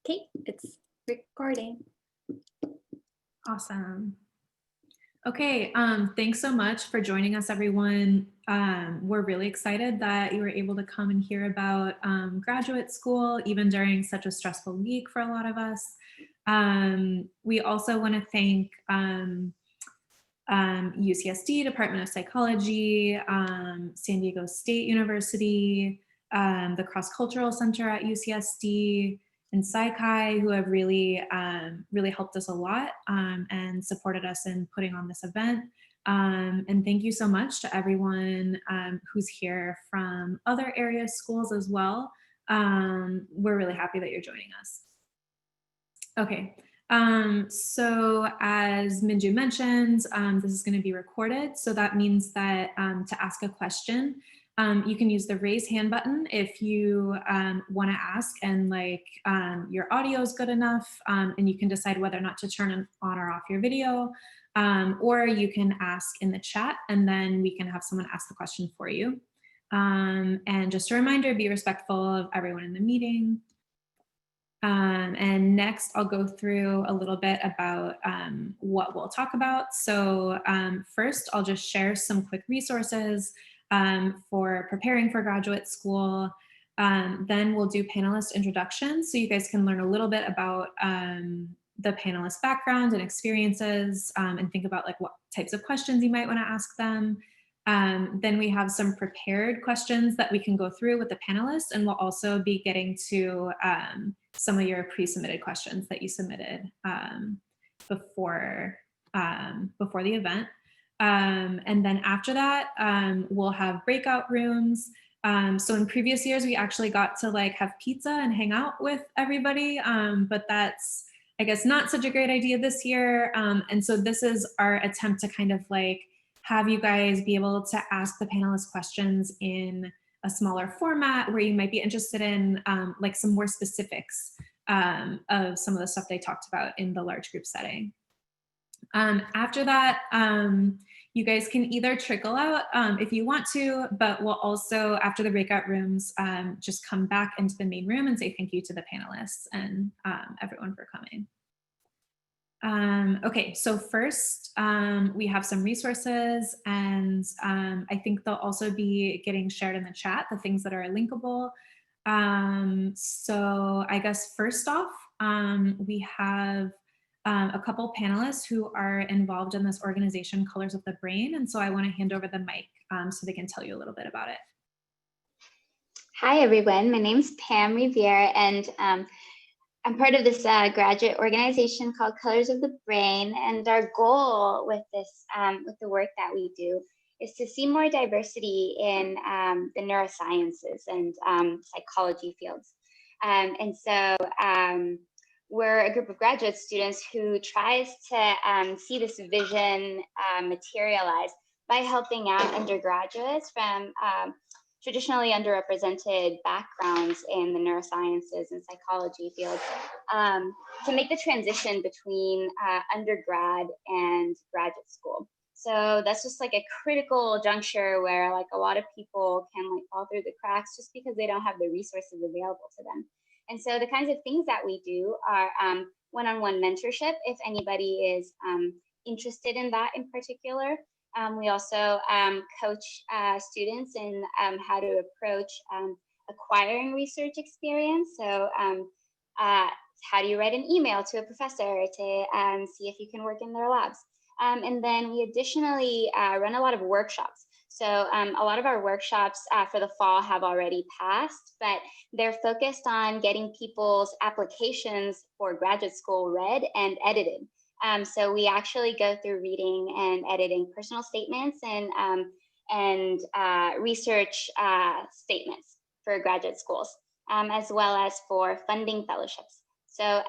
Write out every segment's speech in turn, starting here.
Okay, it's recording. Awesome. Okay, thanks so much for joining us, everyone. We're really excited that you were able to come and hear about graduate school, even during such a stressful week for a lot of us. We also want to thank UCSD, Department of Psychology, San Diego State University, the Cross-Cultural Center at UCSD, and Psychi, who have really helped us a lot and supported us in putting on this event. And thank you so much to everyone who's here from other area schools as well. We're really happy that you're joining us. Okay, so as Minju mentioned, this is going to be recorded. So that means that to ask a question, you can use the raise hand button if you want to ask and your audio is good enough, and you can decide whether or not to turn on or off your video, or you can ask in the chat and then we can have someone ask the question for you. And just a reminder, be respectful of everyone in the meeting. And next I'll go through a little bit about what we'll talk about. So first I'll just share some quick resources for preparing for graduate school. Then we'll do panelist introductions so you guys can learn a little bit about the panelist background and experiences and think about what types of questions you might want to ask them. Then we have some prepared questions that we can go through with the panelists, and we'll also be getting to some of your pre-submitted questions that you submitted before the event. And then after that, we'll have breakout rooms. So in previous years, we actually got to have pizza and hang out with everybody, but that's, I guess, not such a great idea this year. And so this is our attempt to kind of have you guys be able to ask the panelists questions in a smaller format where you might be interested in some more specifics of some of the stuff they talked about in the large group setting. After that, you guys can either trickle out if you want to, but we'll also, after the breakout rooms, just come back into the main room and say thank you to the panelists and everyone for coming. Okay, so first we have some resources, and I think they'll also be getting shared in the chat, the things that are linkable. So I guess first off, we have a couple panelists who are involved in this organization, Colors of the Brain, and so I want to hand over the mic so they can tell you a little bit about it. Hi everyone, my name's Pam Riviere, and I'm part of this graduate organization called Colors of the Brain, and our goal with this, with the work that we do, is to see more diversity in the neurosciences and psychology fields. And so we're a group of graduate students who tries to see this vision materialize by helping out undergraduates from traditionally underrepresented backgrounds in the neurosciences and psychology fields to make the transition between undergrad and graduate school. So that's just a critical juncture where a lot of people can fall through the cracks just because they don't have the resources available to them. And so the kinds of things that we do are one-on-one mentorship, if anybody is interested in that in particular. We also coach students in how to approach acquiring research experience. So how do you write an email to a professor to see if you can work in their labs? And then we additionally run a lot of workshops. So a lot of our workshops for the fall have already passed, but they're focused on getting people's applications for graduate school read and edited. So we actually go through reading and editing personal statements and research statements for graduate schools, as well as for funding fellowships. So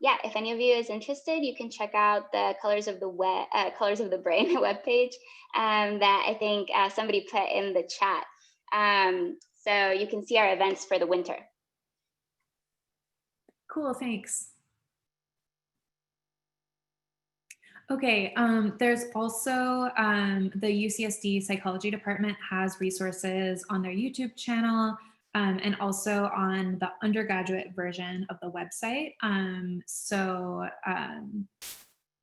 yeah, if any of you is interested, you can check out the Colors of the Brain webpage that I think somebody put in the chat. So you can see our events for the winter. Cool, thanks. Okay, there's also the UCSD Psychology Department has resources on their YouTube channel and also on the undergraduate version of the website.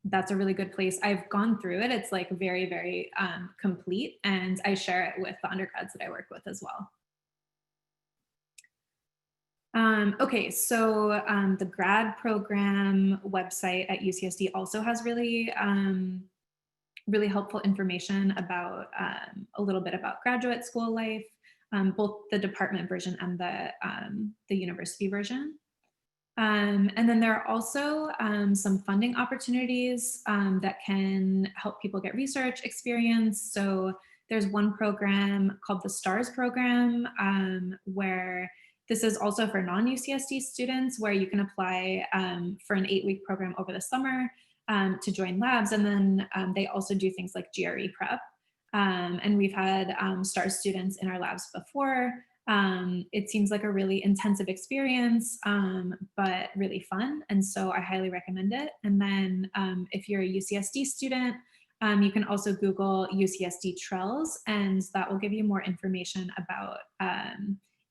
That's a really good place. I've gone through it. It's like very, very complete, and I share it with the undergrads that I work with as well. Okay, so the grad program website at UCSD also has really, really helpful information about a little bit about graduate school life, both the department version and the university version. And then there are also some funding opportunities that can help people get research experience. So there's one program called the STARS program, where this is also for non-UCSD students, where you can apply for an 8-week program over the summer to join labs. And then they also do things like GRE prep. And we've had STARS students in our labs before. It seems like a really intensive experience, but really fun. And so I highly recommend it. And then if you're a UCSD student, you can also Google UCSD TRELS, and that will give you more information about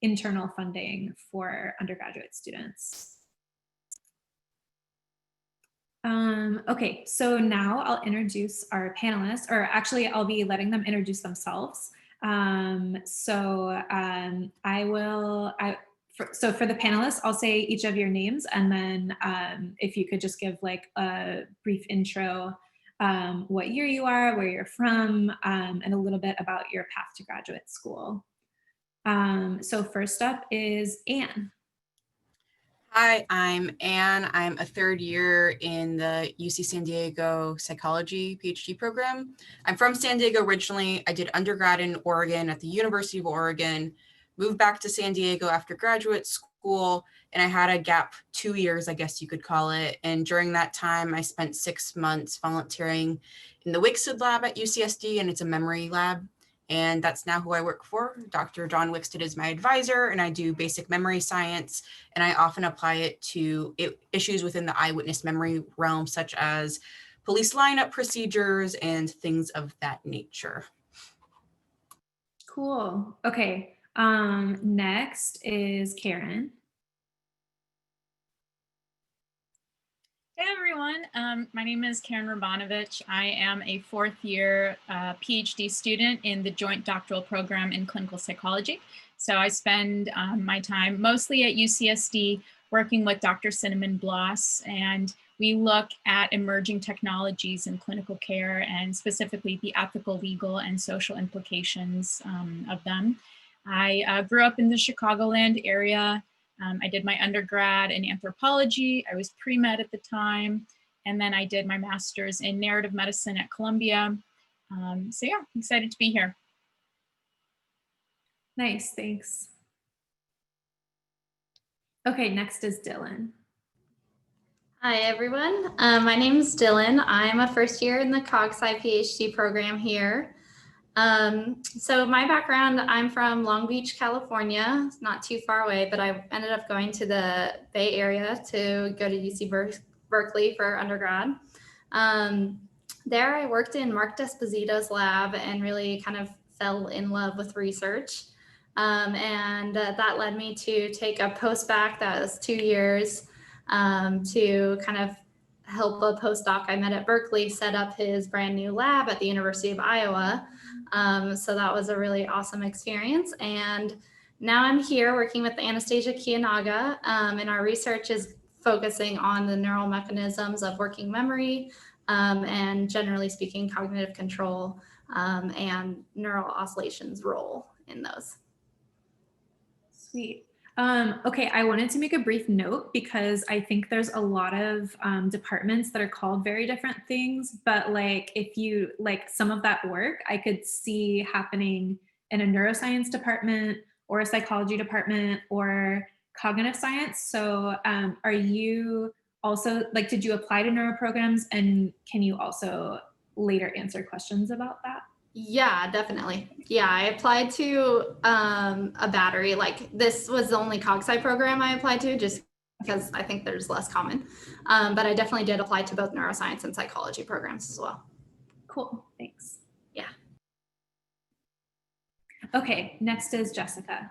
internal funding for undergraduate students. Okay, so now I'll introduce our panelists, or actually I'll be letting them introduce themselves. So for the panelists, I'll say each of your names, and then if you could just give like a brief intro, what year you are, where you're from, and a little bit about your path to graduate school. So first up is Anne. Hi, I'm Anne. I'm a third year in the UC San Diego psychology PhD program. I'm from San Diego originally. I did undergrad in Oregon at the University of Oregon, moved back to San Diego after graduate school, and I had a gap 2 years, I guess you could call it. And during that time, I spent 6 months volunteering in the Wixted lab at UCSD, and it's a memory lab. And that's now who I work for. Dr. John Wixted is my advisor, and I do basic memory science, and I often apply it to issues within the eyewitness memory realm, such as police lineup procedures and things of that nature. Cool. Okay. Next is Karen. Hey everyone, my name is Karen Rabanovich. I am a 4th year PhD student in the joint doctoral program in clinical psychology. So I spend my time mostly at UCSD working with Dr. Cinnamon Bloss, and we look at emerging technologies in clinical care and specifically the ethical, legal, and social implications of them. I grew up in the Chicagoland area. I did my undergrad in anthropology. I was pre-med at the time. And then I did my master's in narrative medicine at Columbia. So yeah, I'm excited to be here. Nice, thanks. Okay, next is Dylan. Hi, everyone. My name is Dylan. I'm a first year in the CogSci PhD program here. So my background, I'm from Long Beach, California. It's not too far away, but I ended up going to the Bay Area to go to UC Berkeley for undergrad. There I worked in Mark Desposito's lab and really kind of fell in love with research. That led me to take a post-bac that was 2 years to kind of help a postdoc I met at Berkeley set up his brand new lab at the University of Iowa. So that was a really awesome experience. And now I'm here working with Anastasia Kiyonaga, and our research is focusing on the neural mechanisms of working memory, and generally speaking, cognitive control, and neural oscillations role in those. Sweet. Okay, I wanted to make a brief note because I think there's a lot of departments that are called very different things, but like if you like some of that work, I could see happening in a neuroscience department or a psychology department or cognitive science. So are you also like, did you apply to neuro programs, and can you also later answer questions about that? Yeah, definitely. Yeah, I applied to a battery. Like this was the only CogSci program I applied to just because I think there's less common. But I definitely did apply to both neuroscience and psychology programs as well. Cool, thanks. Yeah. Okay, next is Jessica.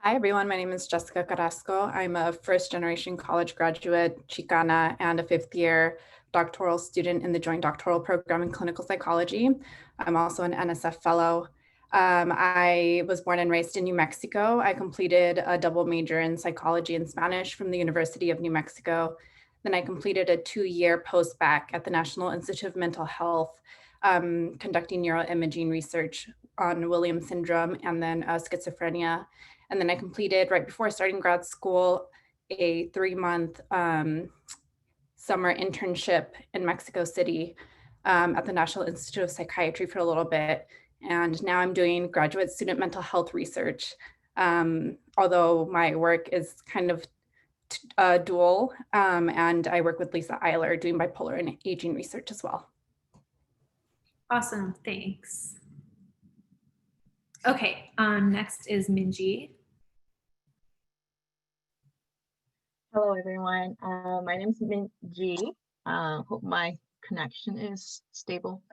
Hi, everyone. My name is Jessica Carrasco. I'm a first-generation college graduate, Chicana, and a fifth-year doctoral student in the Joint Doctoral Program in Clinical Psychology. I'm also an NSF Fellow. I was born and raised in New Mexico. I completed a double major in psychology and Spanish from the University of New Mexico. Then I completed a 2-year post-bac at the National Institute of Mental Health, conducting neuroimaging research on Williams syndrome and then schizophrenia. And then I completed, right before starting grad school, a 3-month summer internship in Mexico City at the National Institute of Psychiatry for a little bit. And now I'm doing graduate student mental health research, although my work is kind of dual, and I work with Lisa Eiler doing bipolar and aging research as well. Awesome, thanks. Okay, next is Minji. Hello, everyone. My name is Min Ji. Hope my connection is stable.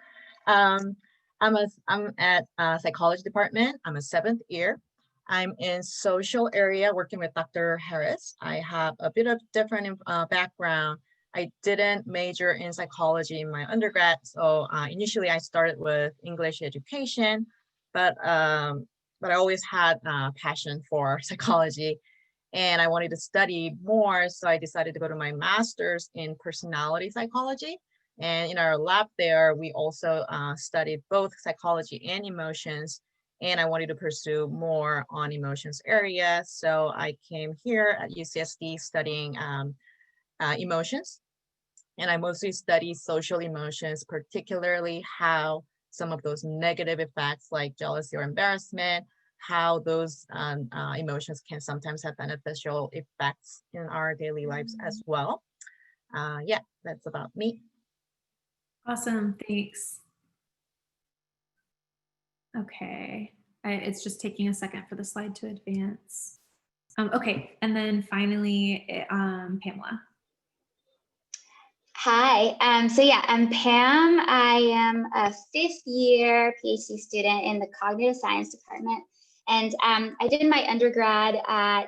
I'm at psychology department. I'm a 7th year. I'm in social area working with Dr. Harris. I have a bit of different background. I didn't major in psychology in my undergrad. So initially I started with English education, but I always had a passion for psychology. And I wanted to study more, so I decided to go to my master's in personality psychology. And in our lab there, we also studied both psychology and emotions. And I wanted to pursue more on emotions area. So I came here at UCSD studying emotions. And I mostly study social emotions, particularly how some of those negative effects like jealousy or embarrassment, how those emotions can sometimes have beneficial effects in our daily lives as well. Yeah, that's about me. Awesome, thanks. Okay, it's just taking a second for the slide to advance. Okay, and then finally, Pamela. Hi, so yeah, I'm Pam. I am a 5th year PhD student in the cognitive science department. And I did my undergrad at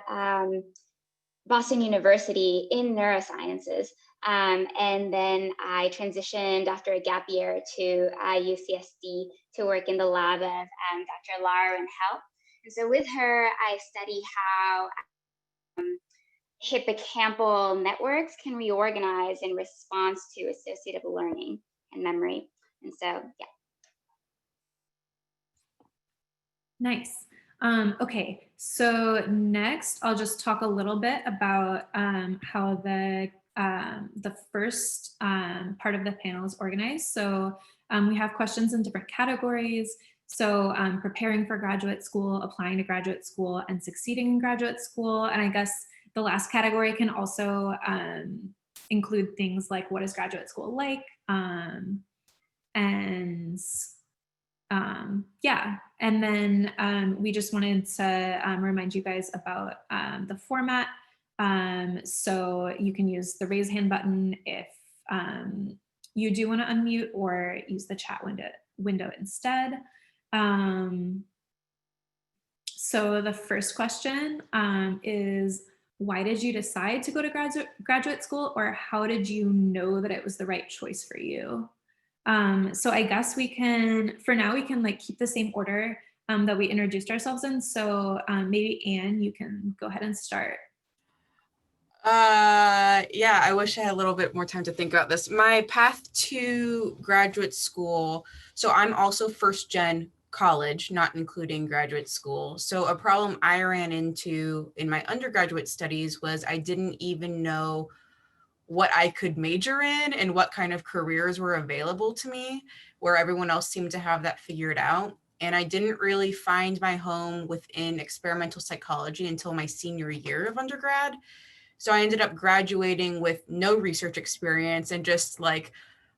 Boston University in neurosciences. And then I transitioned after a gap year to UCSD to work in the lab of Dr. Lara Hell. And so with her, I study how hippocampal networks can reorganize in response to associative learning and memory. And so, yeah. Nice. Okay, so next I'll just talk a little bit about how the first part of the panel is organized. So we have questions in different categories. So preparing for graduate school, applying to graduate school, and succeeding in graduate school. And I guess the last category can also include things like what is graduate school like, yeah, and then we just wanted to remind you guys about the format. So you can use the raise hand button if you do want to unmute, or use the chat window instead. So the first question is, why did you decide to go to graduate school, or how did you know that it was the right choice for you? So I guess we can, for now, we can like keep the same order that we introduced ourselves in. So maybe Anne, you can go ahead and start. Yeah, I wish I had a little bit more time to think about this. My path to graduate school, so I'm also first gen college, not including graduate school. So a problem I ran into in my undergraduate studies was I didn't even know what I could major in and what kind of careers were available to me, where everyone else seemed to have that figured out. And I didn't really find my home within experimental psychology until my senior year of undergrad. So I ended up graduating with no research experience and just like,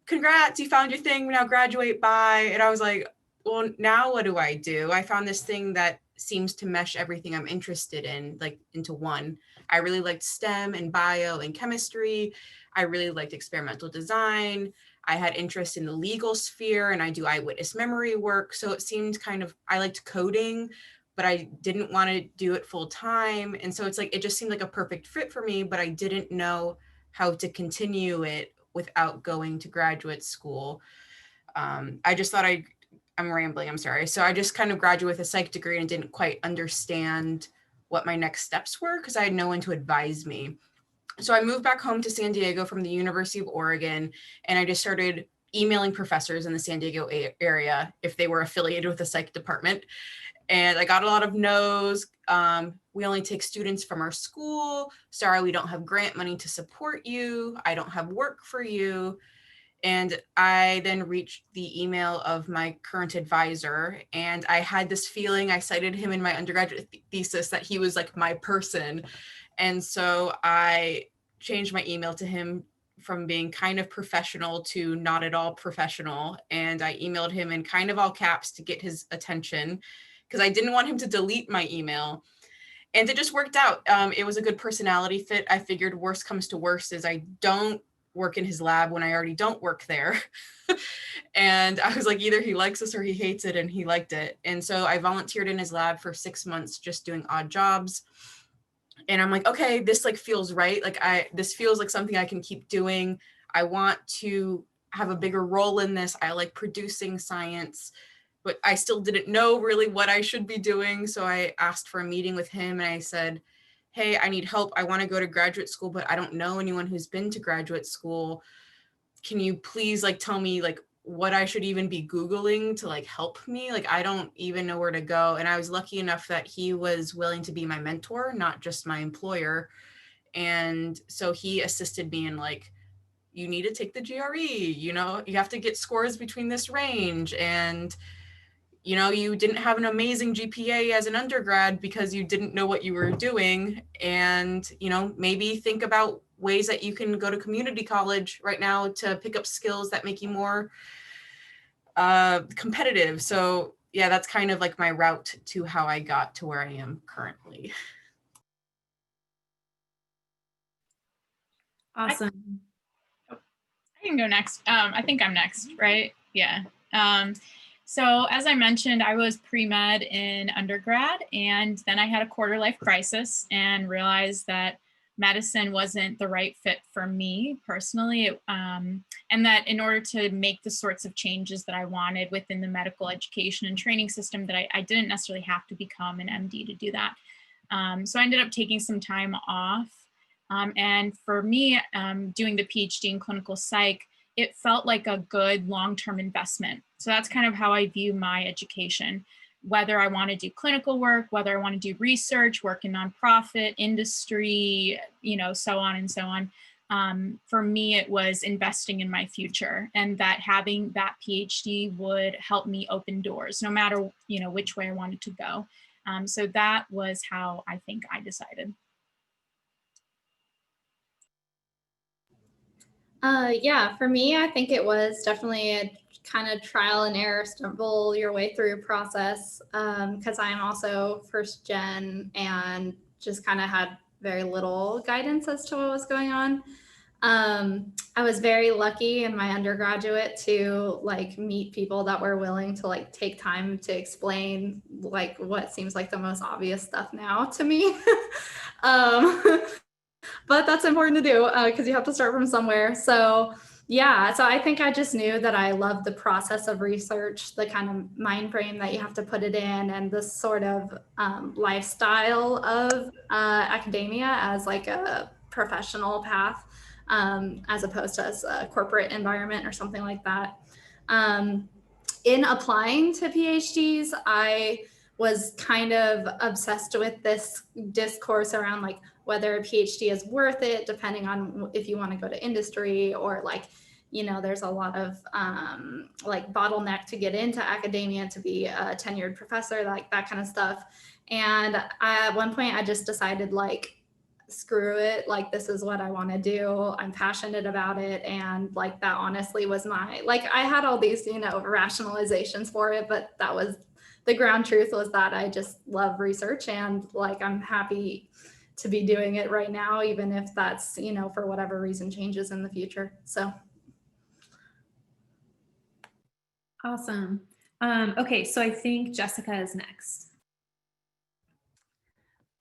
congrats, you found your thing, now graduate, bye. And I was like, well, now what do? I found this thing that seems to mesh everything I'm interested in, like into one. I really liked STEM and bio and chemistry. I really liked experimental design. I had interest in the legal sphere, and I do eyewitness memory work. So it seemed kind of, I liked coding, but I didn't want to do it full time. And so it's like, it just seemed like a perfect fit for me, but I didn't know how to continue it without going to graduate school. I just thought I'm rambling, I'm sorry. So I just kind of graduated with a psych degree and didn't quite understand what my next steps were because I had no one to advise me. So I moved back home to San Diego from the University of Oregon, and I just started emailing professors in the San Diego area if they were affiliated with the psych department. And I got a lot of no's. We only take students from our school. Sorry, we don't have grant money to support you. I don't have work for you. And I then reached the email of my current advisor, and I had this feeling, I cited him in my undergraduate thesis, that he was like my person. And so I changed my email to him from being kind of professional to not at all professional. And I emailed him in kind of all caps to get his attention because I didn't want him to delete my email. And it just worked out. It was a good personality fit. I figured worst comes to worst is I don't work in his lab when I already don't work there. And I was like, either he likes us or he hates it, and he liked it. And so I volunteered in his lab for 6 months, just doing odd jobs. And I'm like, okay, this like feels right. Like this feels like something I can keep doing. I want to have a bigger role in this. I like producing science, but I still didn't know really what I should be doing. So I asked for a meeting with him and I said, hey, I need help. I want to go to graduate school, but I don't know anyone who's been to graduate school. Can you please like tell me like what I should even be Googling to like help me? Like, I don't even know where to go. And I was lucky enough that he was willing to be my mentor, not just my employer. And so he assisted me in like, you need to take the GRE, you know, you have to get scores between this range. And, you know, you didn't have an amazing GPA as an undergrad because you didn't know what you were doing. And, you know, maybe think about ways that you can go to community college right now to pick up skills that make you more competitive. So yeah, that's kind of like my route to how I got to where I am currently. Awesome. I can go next. I think I'm next, right? Yeah. So as I mentioned, I was pre-med in undergrad, and then I had a quarter life crisis and realized that medicine wasn't the right fit for me personally, and that in order to make the sorts of changes that I wanted within the medical education and training system, that I didn't necessarily have to become an MD to do that. So I ended up taking some time off. And for me, doing the PhD in clinical psych, it felt like a good long-term investment. So that's kind of how I view my education, whether I want to do clinical work, whether I want to do research, work in nonprofit, industry, you know, so on and so on. For me, it was investing in my future, and that having that PhD would help me open doors, no matter, you know, which way I wanted to go. So that was how I think I decided. Yeah, for me, I think it was definitely a kind of trial and error, stumble your way through process, because I'm also first gen and just kind of had very little guidance as to what was going on. I was very lucky in my undergraduate to like meet people that were willing to like take time to explain like what seems like the most obvious stuff now to me. But that's important to do because you have to start from somewhere. So yeah, so I think I just knew that I loved the process of research, the kind of mind frame that you have to put it in, and this sort of lifestyle of academia as like a professional path, as opposed to as a corporate environment or something like that. In applying to PhDs, I was kind of obsessed with this discourse around like whether a PhD is worth it, depending on if you want to go to industry or like, you know, there's a lot of like bottleneck to get into academia to be a tenured professor, like that kind of stuff. And at one point I just decided like, screw it, like this is what I want to do, I'm passionate about it. And like that honestly was my, like I had all these, you know, rationalizations for it, but that was the ground truth, was that I just love research and like I'm happy to be doing it right now, even if that's, you know, for whatever reason changes in the future. So Awesome. Okay, so I think Jessica is next.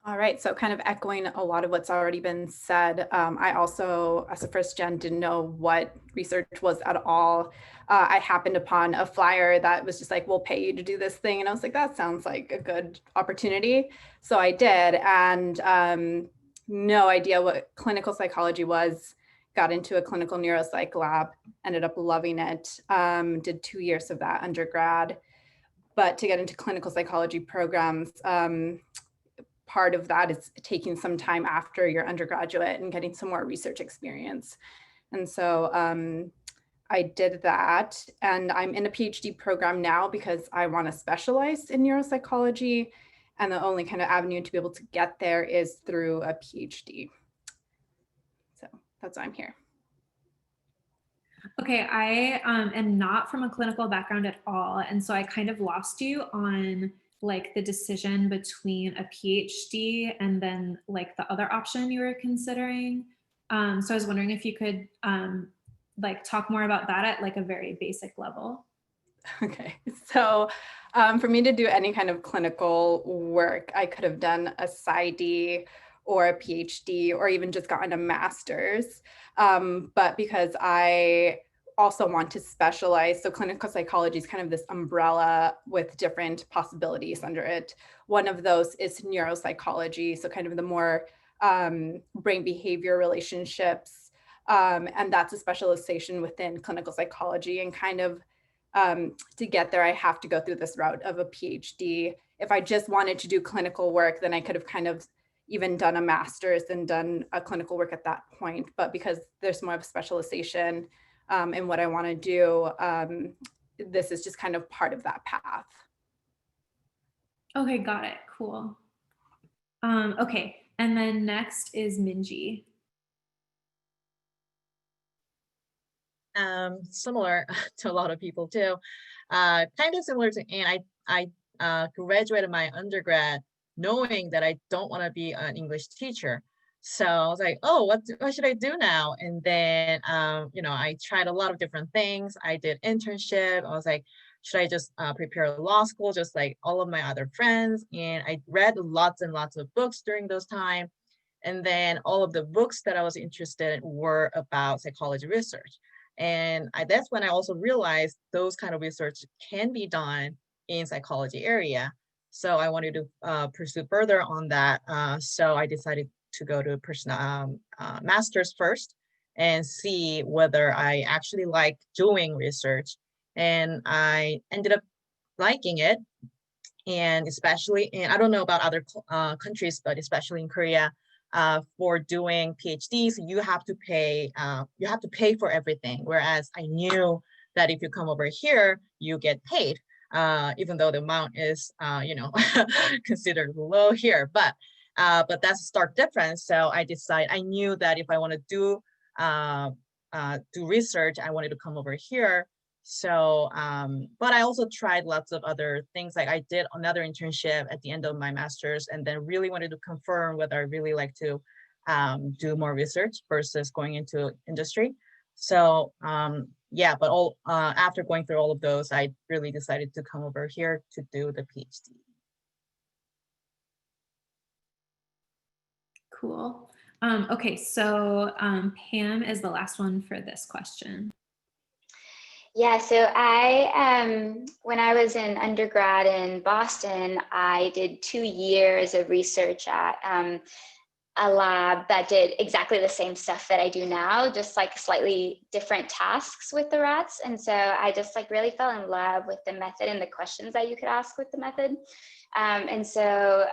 All right, so kind of echoing a lot of what's already been said, I also, as a first gen, didn't know what research was at all. I happened upon a flyer that was just like, we'll pay you to do this thing. And I was like, that sounds like a good opportunity. So I did, and no idea what clinical psychology was. Got into a clinical neuropsych lab, ended up loving it, did 2 years of that undergrad. But to get into clinical psychology programs, part of that is taking some time after your undergraduate and getting some more research experience. And so I did that, and I'm in a PhD program now because I want to specialize in neuropsychology. And the only kind of avenue to be able to get there is through a PhD. So that's why I'm here. Okay, I am not from a clinical background at all. And so I kind of lost you on like the decision between a PhD and then like the other option you were considering. So I was wondering if you could like talk more about that at like a very basic level. Okay, so for me to do any kind of clinical work, I could have done a PsyD or a PhD or even just gotten a master's. But because I also want to specialize, so clinical psychology is kind of this umbrella with different possibilities under it. One of those is neuropsychology, so kind of the more brain behavior relationships. And that's a specialization within clinical psychology, and kind of to get there, I have to go through this route of a PhD. If I just wanted to do clinical work, then I could have kind of even done a master's and done a clinical work at that point. But because there's more of a specialization in what I want to do, this is just kind of part of that path. Okay, got it. Cool. Okay, and then next is Minji. Similar to a lot of people too. Kind of similar to Anne, I graduated my undergrad knowing that I don't want to be an English teacher. So I was like, oh, what should I do now? And then, I tried a lot of different things. I did internship. I was like, should I just prepare law school, just like all of my other friends? And I read lots and lots of books during those time. And then all of the books that I was interested in were about psychology research. And that's when I also realized those kind of research can be done in psychology area. So I wanted to pursue further on that. So I decided to go to master's first and see whether I actually like doing research. And I ended up liking it. And I don't know about other countries, but especially in Korea, for doing PhDs, you have to pay for everything. Whereas I knew that if you come over here, you get paid, even though the amount is, considered low here. But that's a stark difference. So I knew that if I want to do research, I wanted to come over here. So, but I also tried lots of other things. Like I did another internship at the end of my master's, and then really wanted to confirm whether I really like to do more research versus going into industry. So, yeah, but after going through all of those, I really decided to come over here to do the PhD. Cool. Okay, so Pam is the last one for this question. Yeah, so when I was in undergrad in Boston, I did 2 years of research at a lab that did exactly the same stuff that I do now, just like slightly different tasks with the rats. And so I just like really fell in love with the method and the questions that you could ask with the method. And so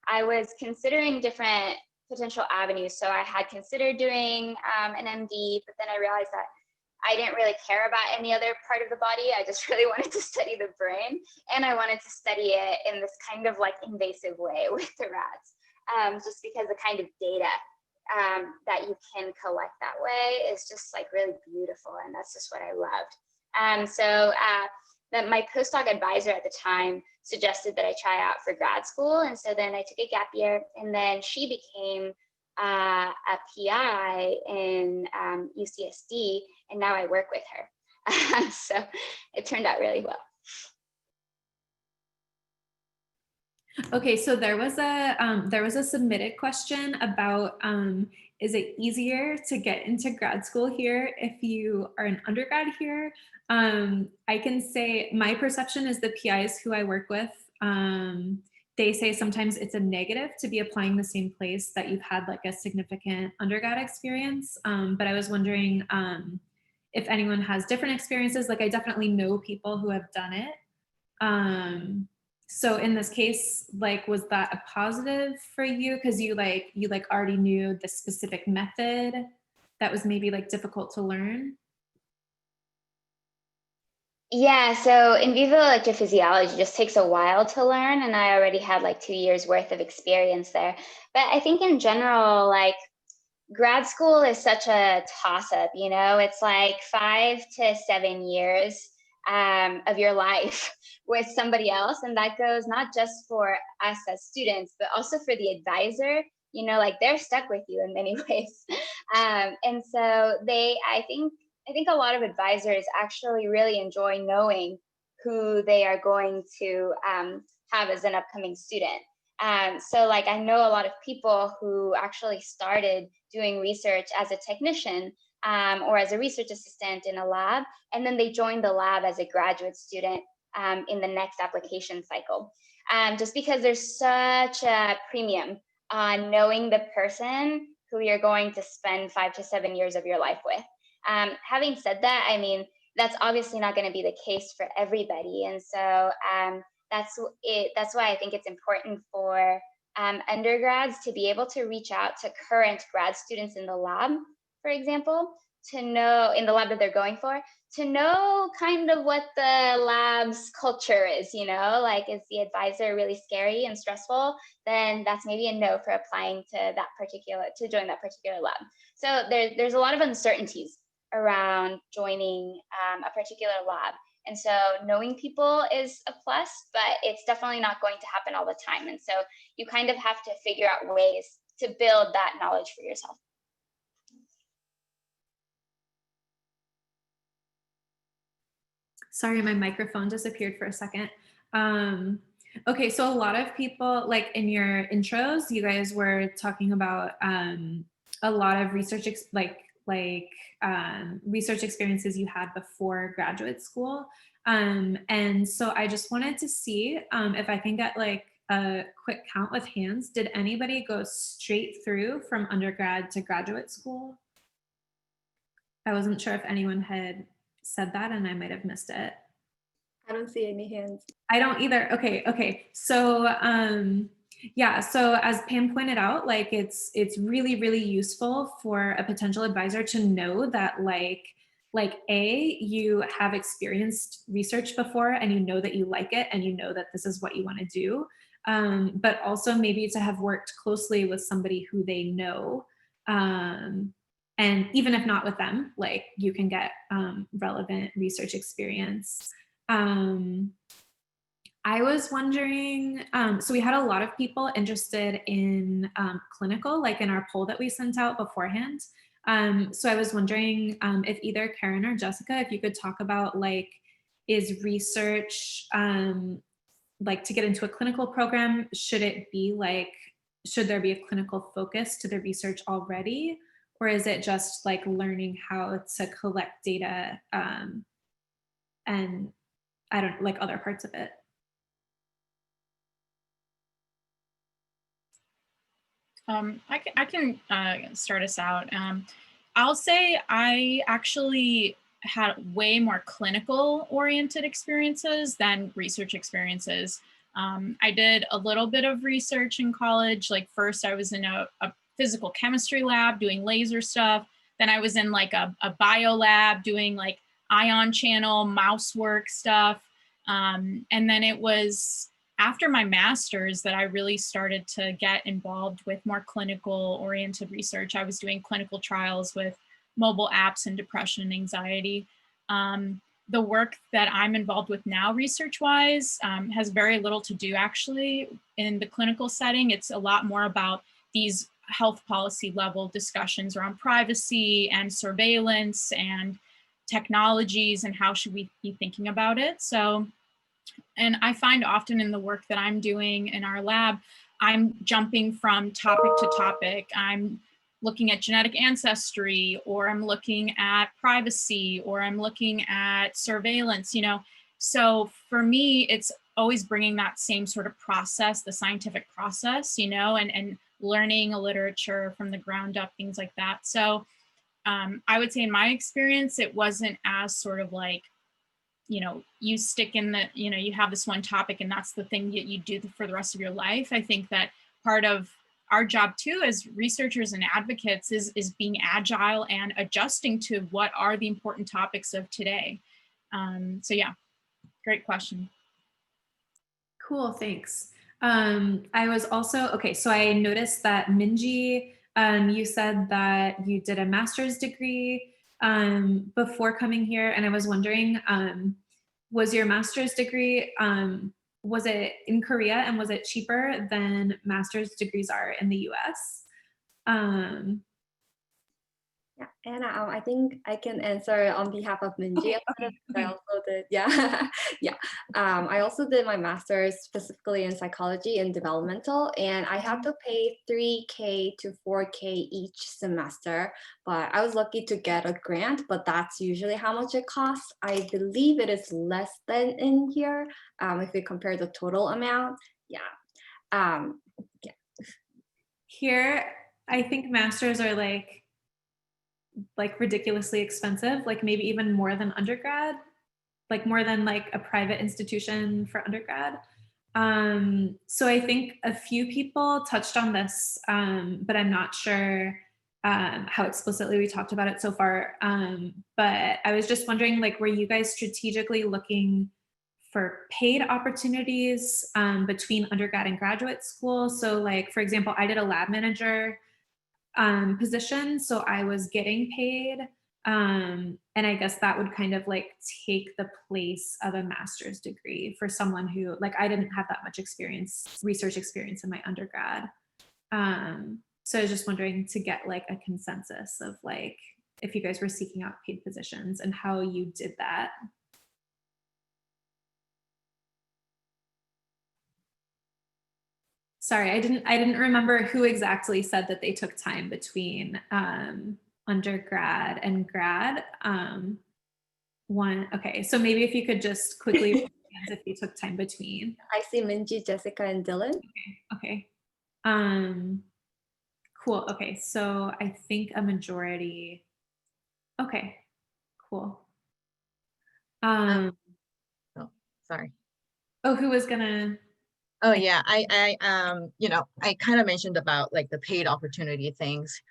I was considering different potential avenues. So I had considered doing an MD, but then I realized that I didn't really care about any other part of the body. I just really wanted to study the brain, and I wanted to study it in this kind of like invasive way with the rats, just because the kind of data that you can collect that way is just like really beautiful, and that's just what I loved. So my postdoc advisor at the time suggested that I try out for grad school, and so then I took a gap year, and then she became a PI in UCSD, and now I work with her. So it turned out really well. Okay, so there was a submitted question about is it easier to get into grad school here if you are an undergrad here? I can say my perception is the PIs who I work with, they say sometimes it's a negative to be applying the same place that you've had like a significant undergrad experience. But I was wondering if anyone has different experiences. Like I definitely know people who have done it. So in this case, like, was that a positive for you? Because you already knew the specific method that was maybe like difficult to learn? Yeah, so in vivo electrophysiology just takes a while to learn, and I already had like 2 years worth of experience there. But I think in general, like grad school is such a toss-up, you know, it's like 5 to 7 years of your life with somebody else. And that goes not just for us as students, but also for the advisor, you know, like they're stuck with you in many ways. And so I think a lot of advisors actually really enjoy knowing who they are going to have as an upcoming student. So like I know a lot of people who actually started doing research as a technician or as a research assistant in a lab, and then they joined the lab as a graduate student in the next application cycle. Just because there's such a premium on knowing the person who you're going to spend 5 to 7 years of your life with. Having said that, I mean, that's obviously not going to be the case for everybody. And so that's why I think it's important for undergrads to be able to reach out to current grad students in the lab, for example, to know in the lab that they're going for, to know kind of what the lab's culture is, you know, like is the advisor really scary and stressful? Then that's maybe a no for applying to join that particular lab. So there's a lot of uncertainties around joining a particular lab. And so knowing people is a plus, but it's definitely not going to happen all the time. And so you kind of have to figure out ways to build that knowledge for yourself. Sorry, my microphone disappeared for a second. Okay, so a lot of people, like in your intros, you guys were talking about a lot of research, research experiences you had before graduate school. And so I just wanted to see if I can get like a quick count with hands. Did anybody go straight through from undergrad to graduate school? I wasn't sure if anyone had said that and I might have missed it. I don't see any hands. I don't either. Okay. So yeah, so as Pam pointed out, like it's really, really useful for a potential advisor to know that like you have experienced research before and you know that you like it and you know that this is what you want to do. But also maybe to have worked closely with somebody who they know. And even if not with them, like you can get relevant research experience. I was wondering, so we had a lot of people interested in clinical, like in our poll that we sent out beforehand. So I was wondering if either Karen or Jessica, if you could talk about like, is research, like to get into a clinical program, should there be a clinical focus to the research already? Or is it just like learning how to collect data and I don't like other parts of it? I can start us out. I'll say I actually had way more clinical oriented experiences than research experiences. I did a little bit of research in college. Like first I was in a physical chemistry lab doing laser stuff. Then I was in like a bio lab doing like ion channel mouse work stuff. And then it was after my master's that I really started to get involved with more clinical oriented research. I was doing clinical trials with mobile apps and depression and anxiety. The work that I'm involved with now research-wise has very little to do actually in the clinical setting. It's a lot more about these health policy level discussions around privacy and surveillance and technologies and how should we be thinking about it. So And I find often in the work that I'm doing in our lab, I'm jumping from topic to topic. I'm looking at genetic ancestry, or I'm looking at privacy, or I'm looking at surveillance, you know. So for me, it's always bringing that same sort of process, the scientific process, you know, and learning a literature from the ground up, things like that. So I would say in my experience, it wasn't as sort of like, you know, you stick in the, you know, you have this one topic and that's the thing that you do for the rest of your life. I think that part of our job too as researchers and advocates is being agile and adjusting to what are the important topics of today. So yeah, great question. Cool, thanks. I was also, okay, so I noticed that Minji, you said that you did a master's degree before coming here, and I was wondering, was your master's degree, was it in Korea, and was it cheaper than master's degrees are in the US? Yeah, Anna, I think I can answer on behalf of Minji. Okay. I also did, yeah, yeah. I also did my master's specifically in psychology and developmental, and I had to pay 3K to 4K each semester. But I was lucky to get a grant, but that's usually how much it costs. I believe it is less than in here if we compare the total amount. Yeah. Yeah. Here, I think masters are like ridiculously expensive, like maybe even more than undergrad, like more than like a private institution for undergrad. So I think a few people touched on this, but I'm not sure how explicitly we talked about it so far. But I was just wondering, like, were you guys strategically looking for paid opportunities between undergrad and graduate school? So like, for example, I did a lab manager position, so I was getting paid. And I guess that would kind of like take the place of a master's degree for someone who, like, I didn't have that much research experience in my undergrad. So I was just wondering to get like a consensus of like, if you guys were seeking out paid positions and how you did that. Sorry, I didn't remember who exactly said that they took time between undergrad and grad. Okay, so maybe if you could just quickly if you took time between. I see Minji, Jessica, and Dylan. Okay. Cool. Okay, so I think a majority. Okay, cool. Oh, sorry. Oh, who was gonna? Oh yeah, I kind of mentioned about like the paid opportunity things.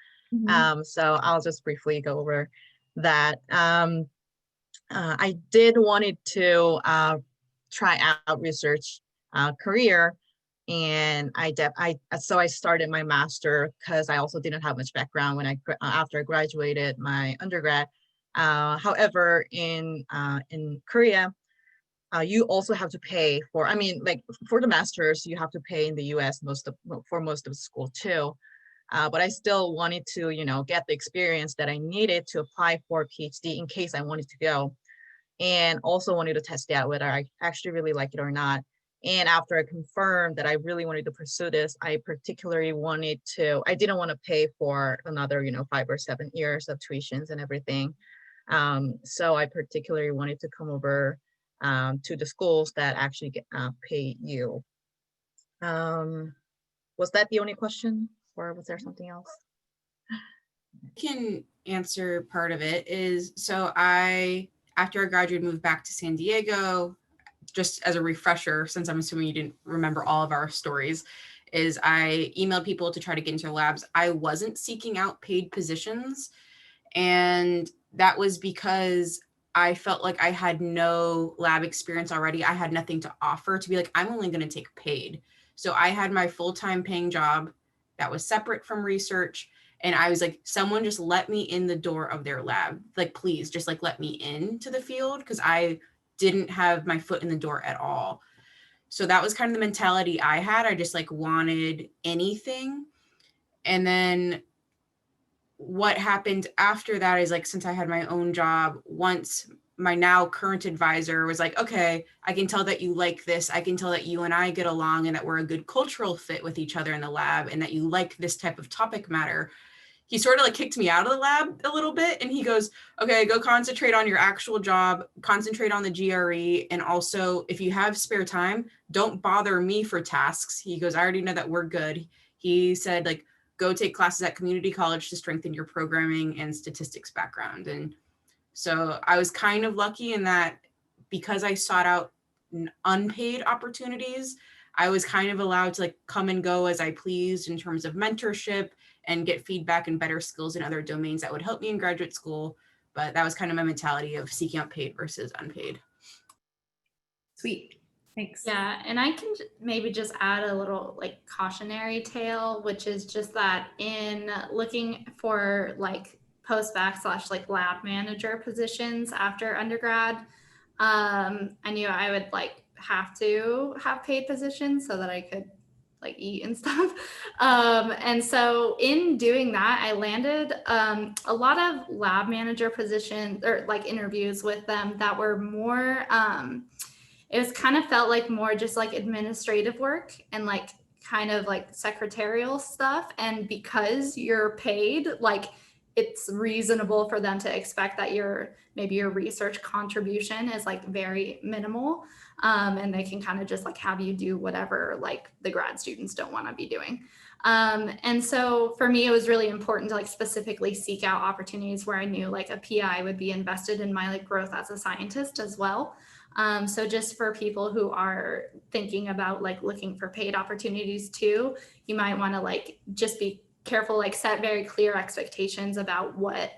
So I'll just briefly go over that. I did wanted to try out research career, and so I started my master because I also didn't have much background when after I graduated my undergrad. However, in Korea, you also have to pay for, I mean, like for the masters, you have to pay in the US for most of the school too. But I still wanted to, get the experience that I needed to apply for a PhD in case I wanted to go. And also wanted to test out whether I actually really like it or not. And after I confirmed that I really wanted to pursue this, I didn't want to pay for another, 5 or 7 years of tuitions and everything. So I particularly wanted to come over to the schools that actually pay you. Was that the only question, or was there something else? I can answer part of it. So after I graduated, moved back to San Diego. Just as a refresher, since I'm assuming you didn't remember all of our stories, is I emailed people to try to get into labs. I wasn't seeking out paid positions, and that was because I felt like I had no lab experience already. I had nothing to offer to be like, I'm only going to take paid. So I had my full-time paying job that was separate from research. And I was like, someone just let me in the door of their lab. Like, please just like let me into the field, because I didn't have my foot in the door at all. So that was kind of the mentality I had. I just like wanted anything. And then what happened after that is like, since I had my own job, once my now current advisor was like, okay, I can tell that you like this. I can tell that you and I get along and that we're a good cultural fit with each other in the lab and that you like this type of topic matter. He sort of like kicked me out of the lab a little bit. And he goes, okay, go concentrate on your actual job, concentrate on the GRE. And also if you have spare time, don't bother me for tasks. He goes, I already know that we're good. He said, like, go take classes at community college to strengthen your programming and statistics background. And so I was kind of lucky in that because I sought out unpaid opportunities, I was kind of allowed to like come and go as I pleased in terms of mentorship and get feedback and better skills in other domains that would help me in graduate school. But that was kind of my mentality of seeking out paid versus unpaid. Sweet. Thanks. Yeah, and I can maybe just add a little like cautionary tale, which is just that in looking for like post-bac / like lab manager positions after undergrad, I knew I would like have to have paid positions so that I could like eat and stuff. And so in doing that, I landed a lot of lab manager positions or like interviews with them that were more, it was kind of felt like more just like administrative work and like kind of like secretarial stuff. And because you're paid, like it's reasonable for them to expect that maybe your research contribution is like very minimal. And they can kind of just like have you do whatever like the grad students don't want to be doing. And so for me, it was really important to like specifically seek out opportunities where I knew like a PI would be invested in my like growth as a scientist as well. So just for people who are thinking about like looking for paid opportunities too, you might want to like just be careful, like set very clear expectations about what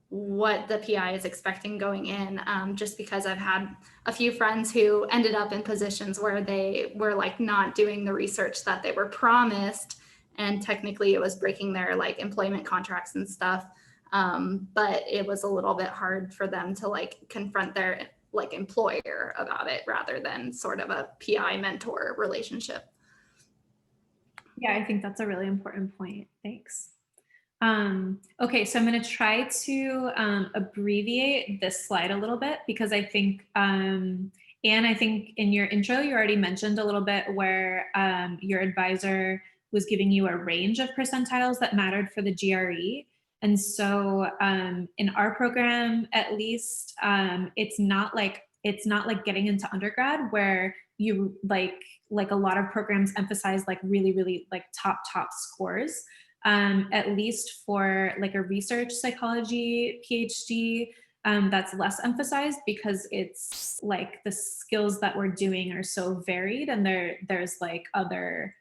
the PI is expecting going in, just because I've had a few friends who ended up in positions where they were like not doing the research that they were promised, and technically it was breaking their like employment contracts and stuff. But it was a little bit hard for them to like confront their like employer about it rather than sort of a PI mentor relationship. Yeah, I think that's a really important point. Thanks. Okay, so I'm going to try to abbreviate this slide a little bit because I think, Anne, I think in your intro, you already mentioned a little bit where your advisor was giving you a range of percentiles that mattered for the GRE. And so in our program, at least, it's not like getting into undergrad where you like a lot of programs emphasize like really like top scores. At least for like a research psychology PhD, that's less emphasized because it's like the skills that we're doing are so varied, and there's like other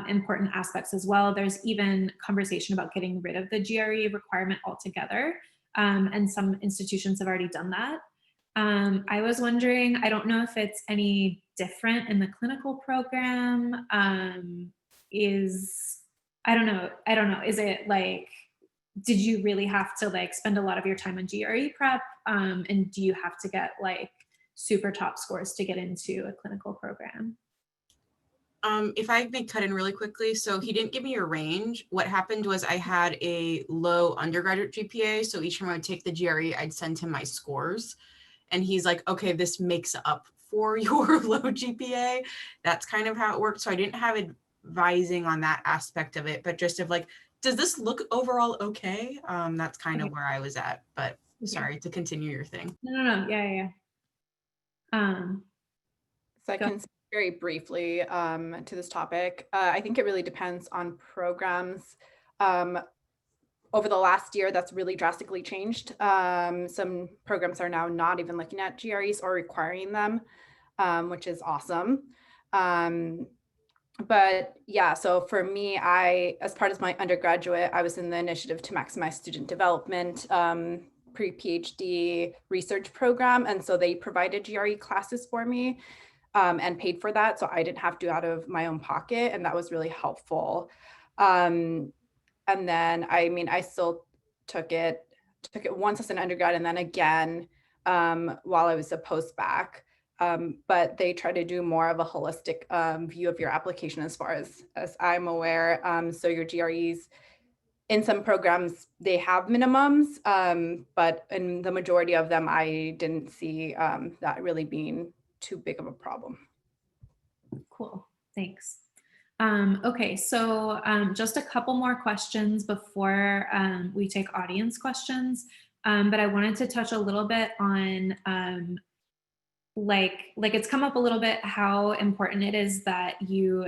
important aspects as well. There's even conversation about getting rid of the GRE requirement altogether, and some institutions have already done that. I was wondering, I don't know if it's any different in the clinical program. I don't know. Is it like, did you really have to like spend a lot of your time on GRE prep? And do you have to get like super top scores to get into a clinical program? If I may cut in really quickly, so he didn't give me a range. What happened was I had a low undergraduate GPA. So each time I would take the GRE, I'd send him my scores. And he's like, okay, this makes up for your low GPA. That's kind of how it worked. So I didn't have advising on that aspect of it, but just of like, does this look overall okay? That's kind of where I was at, but sorry to continue your thing. No. Yeah. So I can speak very briefly to this topic. I think it really depends on programs. Over the last year, that's really drastically changed. Some programs are now not even looking at GREs or requiring them, which is awesome. But yeah, so for me, as part of my undergraduate, I was in the initiative to maximize student development pre-PhD research program. And so they provided GRE classes for me and paid for that. So I didn't have to out of my own pocket. And that was really helpful. And then, I still took it once as an undergrad and then again while I was a post-bac. But they try to do more of a holistic view of your application as far as I'm aware. So your GREs in some programs, they have minimums, but in the majority of them, I didn't see that really being too big of a problem. Cool, thanks. Okay, so just a couple more questions before we take audience questions, but I wanted to touch a little bit on like it's come up a little bit how important it is that you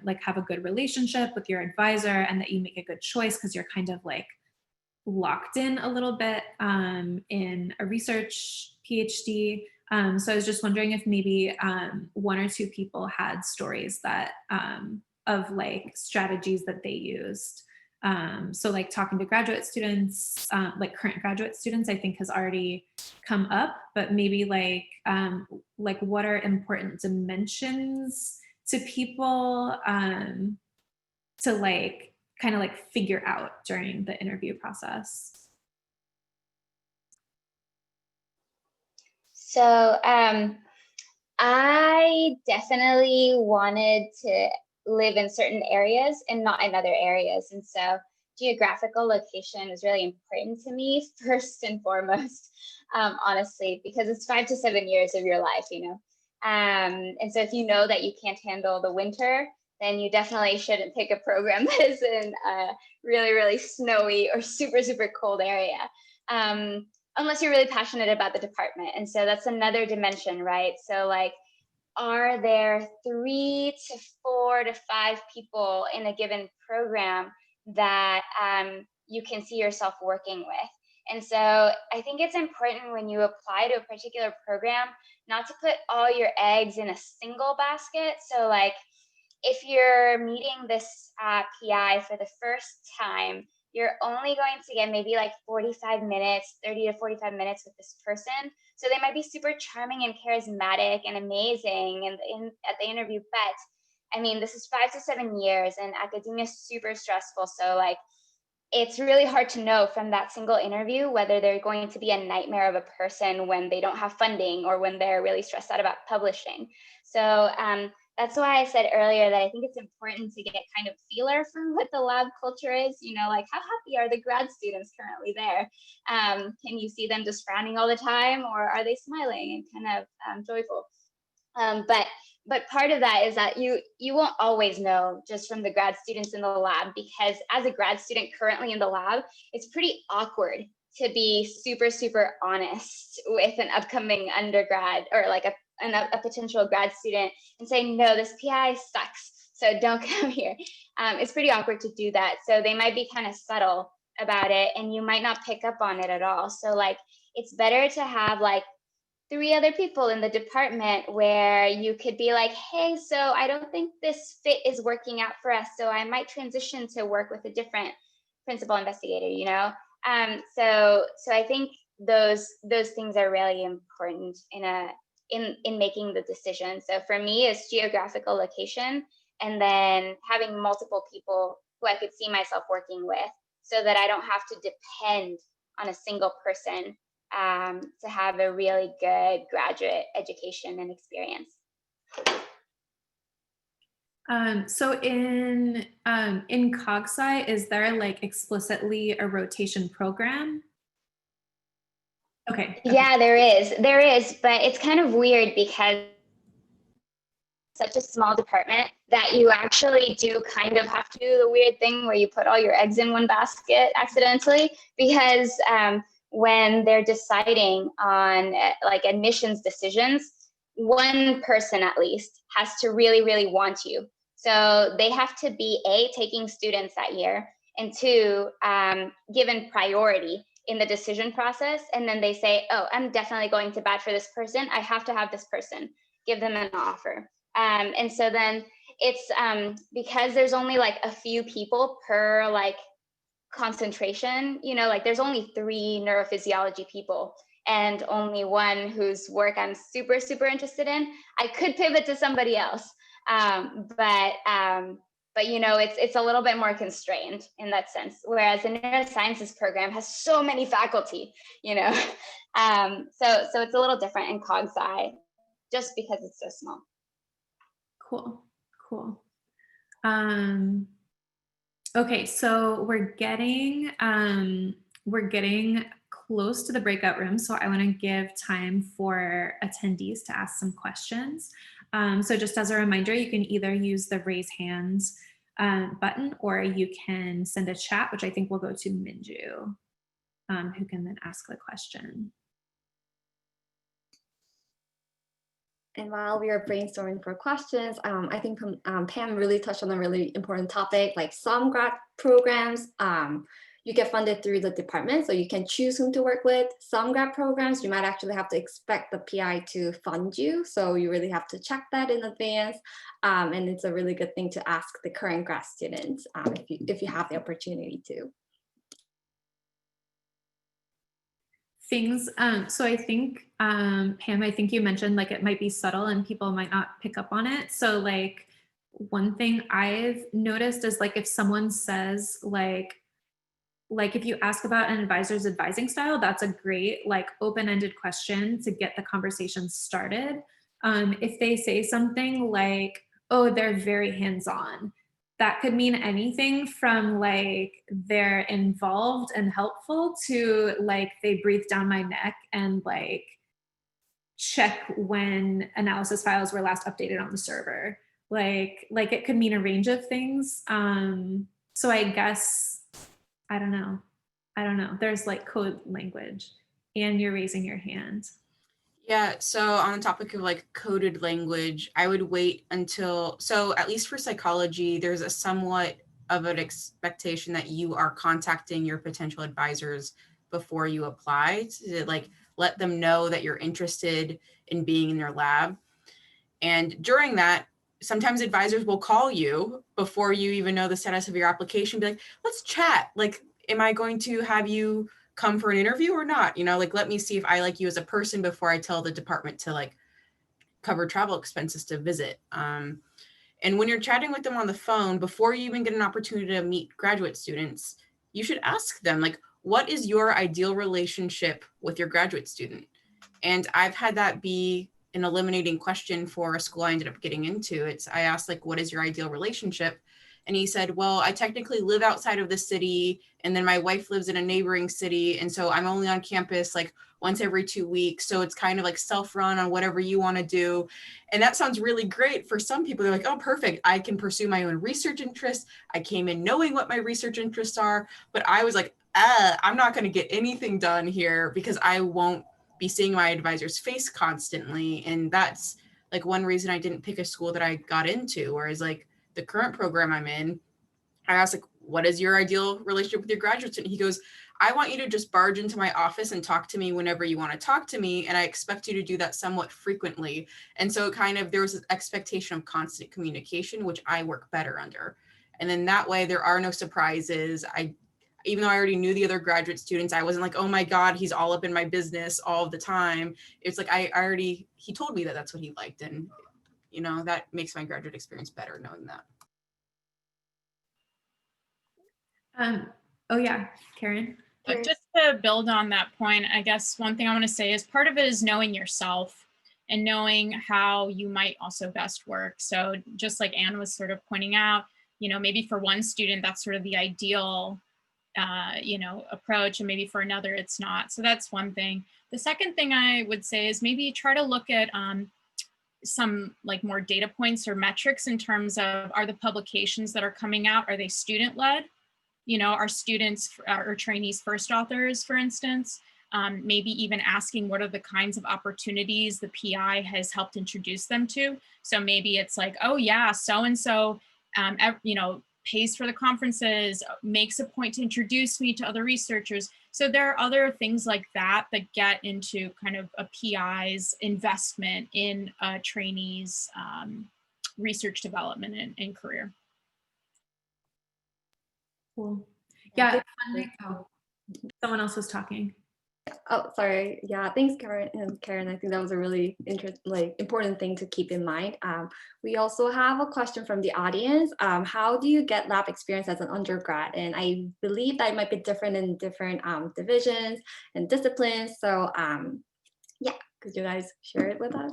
like have a good relationship with your advisor and that you make a good choice, because you're kind of like locked in a little bit in a research PhD. So I was just wondering if maybe one or two people had stories that of like strategies that they used. So like talking to graduate students, like current graduate students, I think has already come up, but maybe like what are important dimensions to people to like kind of like figure out during the interview process? So I definitely wanted to live in certain areas and not in other areas. And so geographical location is really important to me, first and foremost, honestly, because it's 5 to 7 years of your life, you know. And so if you know that you can't handle the winter, then you definitely shouldn't pick a program that is in a really, really snowy or super, super cold area. Unless you're really passionate about the department. And so that's another dimension, right? So like, are there 3 to 4 to 5 people in a given program that you can see yourself working with? And so I think it's important when you apply to a particular program, not to put all your eggs in a single basket. So like, if you're meeting this PI for the first time, you're only going to get maybe like 45 minutes, 30 to 45 minutes with this person. So they might be super charming and charismatic and amazing at the interview, but I mean, this is 5 to 7 years and academia is super stressful. So like, it's really hard to know from that single interview whether they're going to be a nightmare of a person when they don't have funding or when they're really stressed out about publishing. So that's why I said earlier that I think it's important to get kind of feeler for what the lab culture is, you know, like how happy are the grad students currently there? Can you see them just frowning all the time, or are they smiling and kind of joyful? But part of that is that you won't always know just from the grad students in the lab, because as a grad student currently in the lab, it's pretty awkward to be super, super honest with an upcoming undergrad or like a potential grad student and say, no, this PI sucks, so don't come here. It's pretty awkward to do that. So they might be kind of subtle about it and you might not pick up on it at all. So like, it's better to have like 3 other people in the department where you could be like, hey, so I don't think this fit is working out for us, so I might transition to work with a different principal investigator, you know? So I think those things are really important in making the decision. So for me, it's geographical location, and then having multiple people who I could see myself working with, so that I don't have to depend on a single person to have a really good graduate education and experience. So in CogSci, is there like explicitly a rotation program? Okay. Yeah, there is, but it's kind of weird because such a small department that you actually do kind of have to do the weird thing where you put all your eggs in one basket accidentally, because when they're deciding on like admissions decisions, one person at least has to really, really want you. So they have to be A, taking students that year, and 2, given priority in the decision process. And then they say, oh, I'm definitely going to bat for this person. I have to have this person, give them an offer. And so then it's because there's only like a few people per like concentration, you know, like there's only 3 neurophysiology people and only 1 whose work I'm super, super interested in. I could pivot to somebody else. But you know, it's a little bit more constrained in that sense. Whereas the neurosciences program has so many faculty, you know, so it's a little different in CogSci just because it's so small. Cool. Okay, so we're getting close to the breakout room, so I want to give time for attendees to ask some questions. So just as a reminder, you can either use the raise hands button, or you can send a chat, which I think will go to Minju, who can then ask the question. And while we are brainstorming for questions, I think Pam really touched on a really important topic. Like some grad programs, you get funded through the department, so you can choose whom to work with. Some grad programs, you might actually have to expect the PI to fund you, so you really have to check that in advance. And it's a really good thing to ask the current grad students if you have the opportunity to. Things, so I think, Pam, I think you mentioned like it might be subtle and people might not pick up on it. So like one thing I've noticed is like if someone says like if you ask about an advisor's advising style, that's a great like open-ended question to get the conversation started. If they say something like, oh, they're very hands-on, that could mean anything from like they're involved and helpful to like they breathe down my neck and like check when analysis files were last updated on the server. Like it could mean a range of things. So I guess, I don't know. There's like code language and you're raising your hand. Yeah, so on the topic of like coded language, I would wait until, so at least for psychology, there's a somewhat of an expectation that you are contacting your potential advisors before you apply to like let them know that you're interested in being in their lab. And during that, sometimes advisors will call you before you even know the status of your application, be like, let's chat. Like, am I going to have you come for an interview or not? You know, like, let me see if I like you as a person before I tell the department to like cover travel expenses to visit. And when you're chatting with them on the phone, before you even get an opportunity to meet graduate students, you should ask them like, what is your ideal relationship with your graduate student? And I've had that be an eliminating question for a school I ended up getting into. I asked like, what is your ideal relationship? And he said, well, I technically live outside of the city and then my wife lives in a neighboring city. And so I'm only on campus like once every 2 weeks. So it's kind of like self-run on whatever you want to do. And that sounds really great for some people. They're like, oh, perfect. I can pursue my own research interests. I came in knowing what my research interests are, but I was like, I'm not going to get anything done here because I won't be seeing my advisor's face constantly. And that's like one reason I didn't pick a school that I got into, whereas like the current program I'm in, I asked like, what is your ideal relationship with your graduate student? He goes, I want you to just barge into my office and talk to me whenever you want to talk to me. And I expect you to do that somewhat frequently. And so kind of, there was an expectation of constant communication, which I work better under. And then that way there are no surprises. Even though I already knew the other graduate students, I wasn't like, oh my God, he's all up in my business all the time. It's like, he told me that that's what he liked. And, you know, that makes my graduate experience better knowing that. Oh yeah, Karen. Just to build on that point, I guess one thing I want to say is part of it is knowing yourself and knowing how you might also best work. So just like Anne was sort of pointing out, you know, maybe for one student, that's sort of the ideal you know, approach, and maybe for another it's not. So that's one thing. The second thing I would say is maybe try to look at some like more data points or metrics in terms of, are the publications that are coming out, are they student led? You know, are students or trainees first authors, for instance? Maybe even asking what are the kinds of opportunities the PI has helped introduce them to. So maybe it's like, oh yeah, so-and-so, you know, pays for the conferences, makes a point to introduce me to other researchers. So there are other things like that that get into kind of a PI's investment in a trainee's research development and career. Cool. Yeah, someone else was talking. Oh, sorry. Yeah, thanks, Karen. And Karen, I think that was a really important thing to keep in mind. We also have a question from the audience. How do you get lab experience as an undergrad? And I believe that it might be different in different divisions and disciplines. So yeah, could you guys share it with us?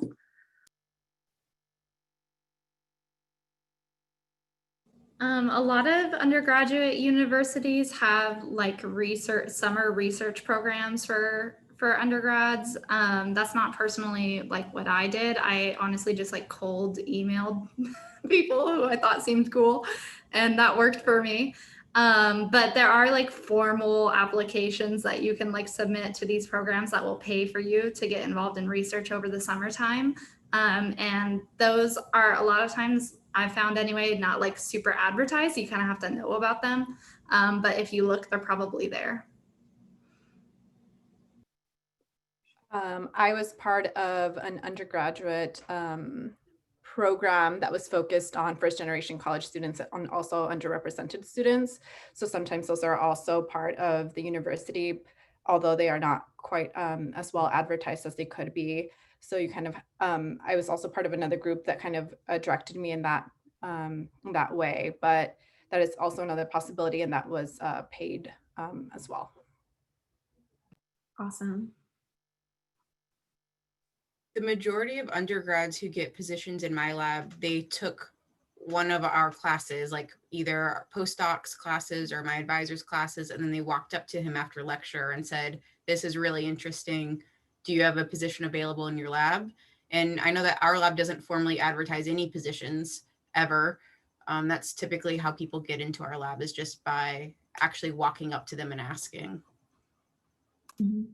A lot of undergraduate universities have like summer research programs for undergrads. That's not personally like what I did. I honestly just like cold emailed people who I thought seemed cool, and that worked for me. But there are like formal applications that you can like submit to these programs that will pay for you to get involved in research over the summertime. And those are a lot of times, I've found anyway, not like super advertised. You kind of have to know about them. But if you look, they're probably there. I was part of an undergraduate program that was focused on first generation college students and also underrepresented students. So sometimes those are also part of the university, although they are not quite as well advertised as they could be. So you kind of, I was also part of another group that kind of directed me in that way, but that is also another possibility, and that was paid as well. Awesome. The majority of undergrads who get positions in my lab, they took one of our classes, like either postdocs classes or my advisor's classes, and then they walked up to him after lecture and said, "This is really interesting. Do you have a position available in your lab?" And I know that our lab doesn't formally advertise any positions ever. That's typically how people get into our lab, is just by actually walking up to them and asking. Mm-hmm.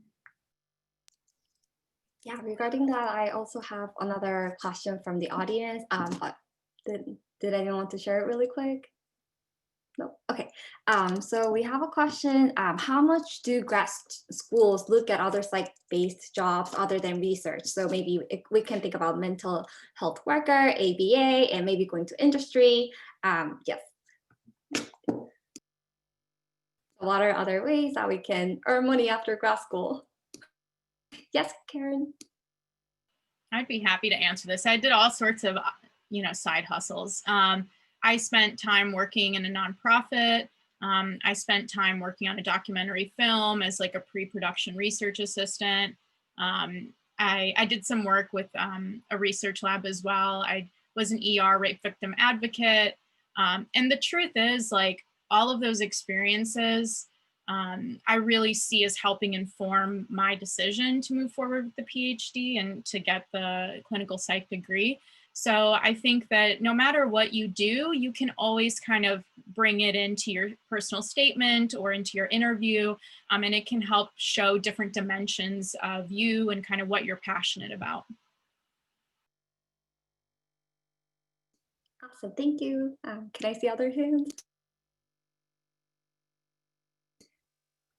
Yeah, regarding that, I also have another question from the audience. But did anyone want to share it really quick? No. Okay. So we have a question. How much do grad schools look at other site-based jobs other than research? So maybe we can think about mental health worker, ABA, and maybe going to industry. Yes. What are other ways that we can earn money after grad school? Yes, Karen. I'd be happy to answer this. I did all sorts of, side hustles. I spent time working in a nonprofit. I spent time working on a documentary film as like a pre-production research assistant. I did some work with a research lab as well. I was an ER rape victim advocate. And the truth is, like, all of those experiences, I really see as helping inform my decision to move forward with the PhD and to get the clinical psych degree. So I think that no matter what you do, you can always kind of bring it into your personal statement or into your interview, and it can help show different dimensions of you and kind of what you're passionate about. Awesome, thank you. Can I see other hands?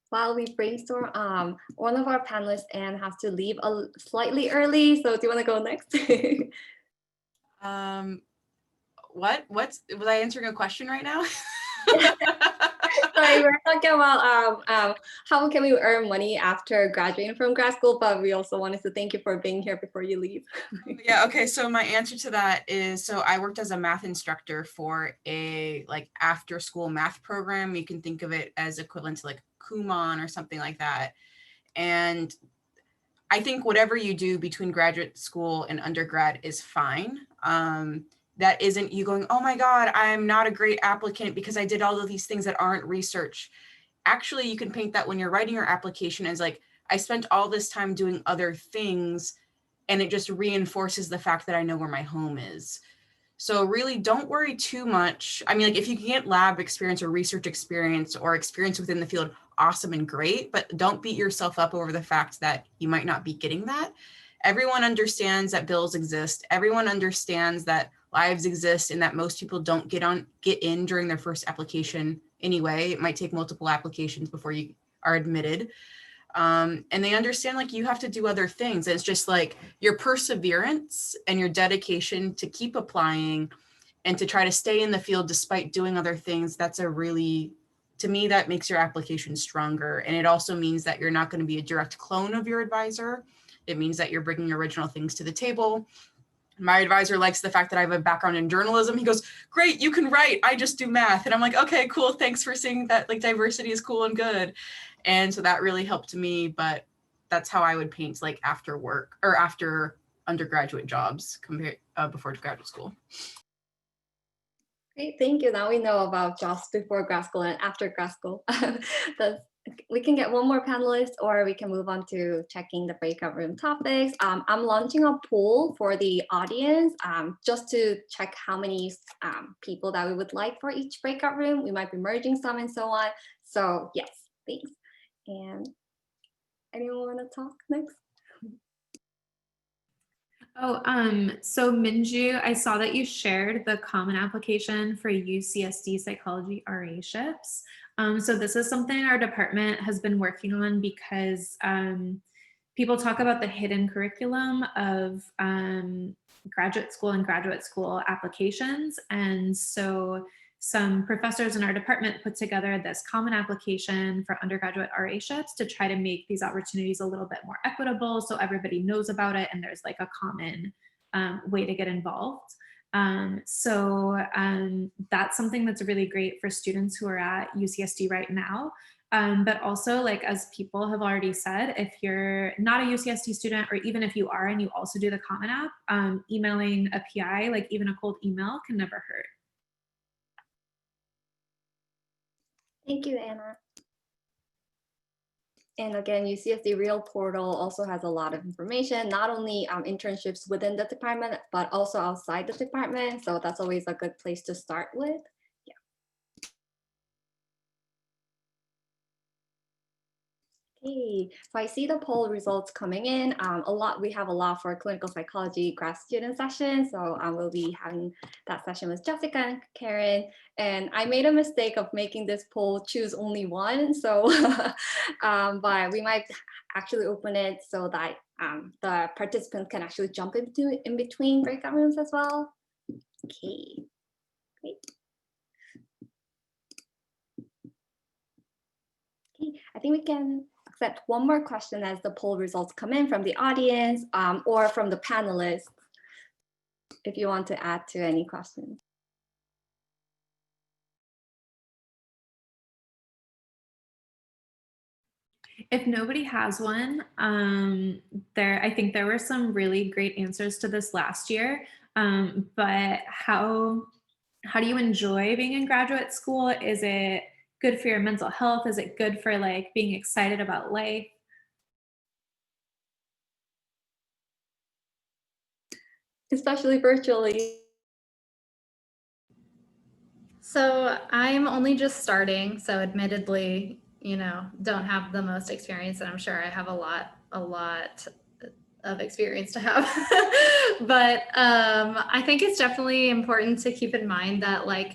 While we brainstorm, one of our panelists, Anne, has to leave slightly early. So do you want to go next? Was I answering a question right now? Sorry, we're talking about how can we earn money after graduating from grad school, but we also wanted to thank you for being here before you leave. Yeah, okay, so my answer to that is, so I worked as a math instructor for a like after school math program. You can think of it as equivalent to like Kumon or something like that. And I think whatever you do between graduate school and undergrad is fine. That isn't you going, oh my God, I'm not a great applicant because I did all of these things that aren't research. Actually, you can paint that when you're writing your application as like, I spent all this time doing other things, and it just reinforces the fact that I know where my home is. So really don't worry too much. I mean, like if you can get lab experience or research experience or experience within the field, awesome and great, but don't beat yourself up over the fact that you might not be getting that. Everyone understands that bills exist. Everyone understands that lives exist and that most people don't get in during their first application anyway. It might take multiple applications before you are admitted. And they understand like you have to do other things. It's just like your perseverance and your dedication to keep applying and to try to stay in the field despite doing other things. That's a really, to me, that makes your application stronger. And it also means that you're not going to be a direct clone of your advisor. It means that you're bringing original things to the table. My advisor likes the fact that I have a background in journalism. He goes, great, you can write, I just do math. And I'm like, okay, cool. Thanks for saying that like diversity is cool and good. And so that really helped me, but that's how I would paint like after work or after undergraduate jobs compared before graduate school. Great, thank you. Now we know about jobs before grad school and after grad school. We can get one more panelist, or we can move on to checking the breakout room topics. I'm launching a poll for the audience just to check how many people that we would like for each breakout room. We might be merging some and so on. So yes, thanks. And anyone want to talk next? Oh, so Minju, I saw that you shared the common application for UCSD psychology RA-ships. So this is something our department has been working on because people talk about the hidden curriculum of graduate school applications. And so some professors in our department put together this common application for undergraduate RA-ships to try to make these opportunities a little bit more equitable so everybody knows about it and there's like a common way to get involved. That's something that's really great for students who are at UCSD right now. But also, like, as people have already said, if you're not a UCSD student, or even if you are and you also do the Common App, emailing a PI, like even a cold email, can never hurt. Thank you, Anna. And again, UCSD Real Portal also has a lot of information, not only internships within the department, but also outside the department. So that's always a good place to start with. Yeah. Okay, so I see the poll results coming in. We have a lot for clinical psychology grad student session. So we'll be having that session with Jessica and Karen. And I made a mistake of making this poll choose only one. So, but we might actually open it so that the participants can actually jump in between breakout rooms as well. Okay, great. Okay, I think we can accept one more question as the poll results come in from the audience or from the panelists, if you want to add to any questions. If nobody has one, I think there were some really great answers to this last year, but how do you enjoy being in graduate school? Is it good for your mental health? Is it good for like being excited about life? Especially virtually. So I'm only just starting, so admittedly, don't have the most experience, and I'm sure I have a lot of experience to have. But I think it's definitely important to keep in mind that like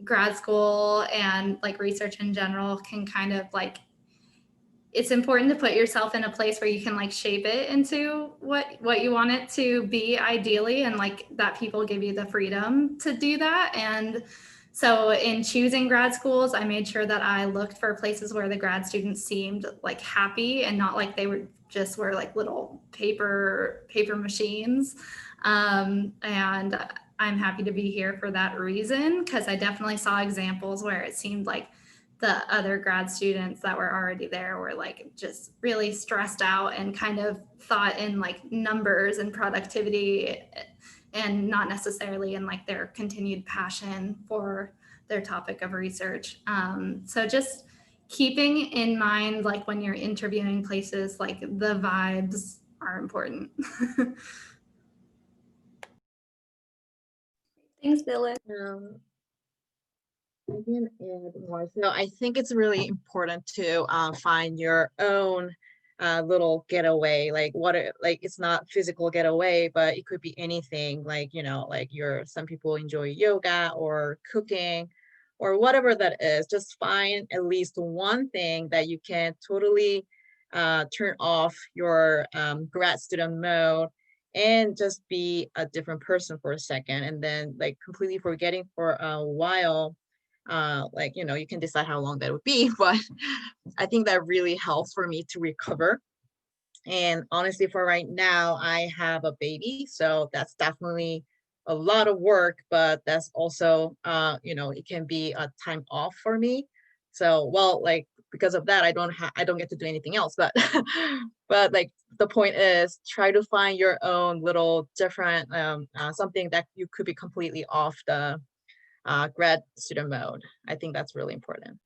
grad school and like research in general can kind of like, it's important to put yourself in a place where you can like shape it into what you want it to be ideally, and like that people give you the freedom to do that. And so in choosing grad schools, I made sure that I looked for places where the grad students seemed like happy and not like they were like little paper machines. And I'm happy to be here for that reason, because I definitely saw examples where it seemed like the other grad students that were already there were like just really stressed out and kind of thought in like numbers and productivity, and not necessarily in like their continued passion for their topic of research. So just keeping in mind, like when you're interviewing places, like the vibes are important. Thanks, Dylan. I can add more. So I think it's really important to find your own little getaway, like it's not physical getaway, but it could be anything, like, like some people enjoy yoga or cooking or whatever that is. Just find at least one thing that you can totally turn off your grad student mode and just be a different person for a second, and then like completely forgetting for a while. You can decide how long that would be, but I think that really helps for me to recover. And honestly, for right now, I have a baby, so that's definitely a lot of work, but that's also it can be a time off for me. So, well, like, because of that, I don't get to do anything else, but but like the point is, try to find your own little different something that you could be completely off grad student mode. I think that's really important.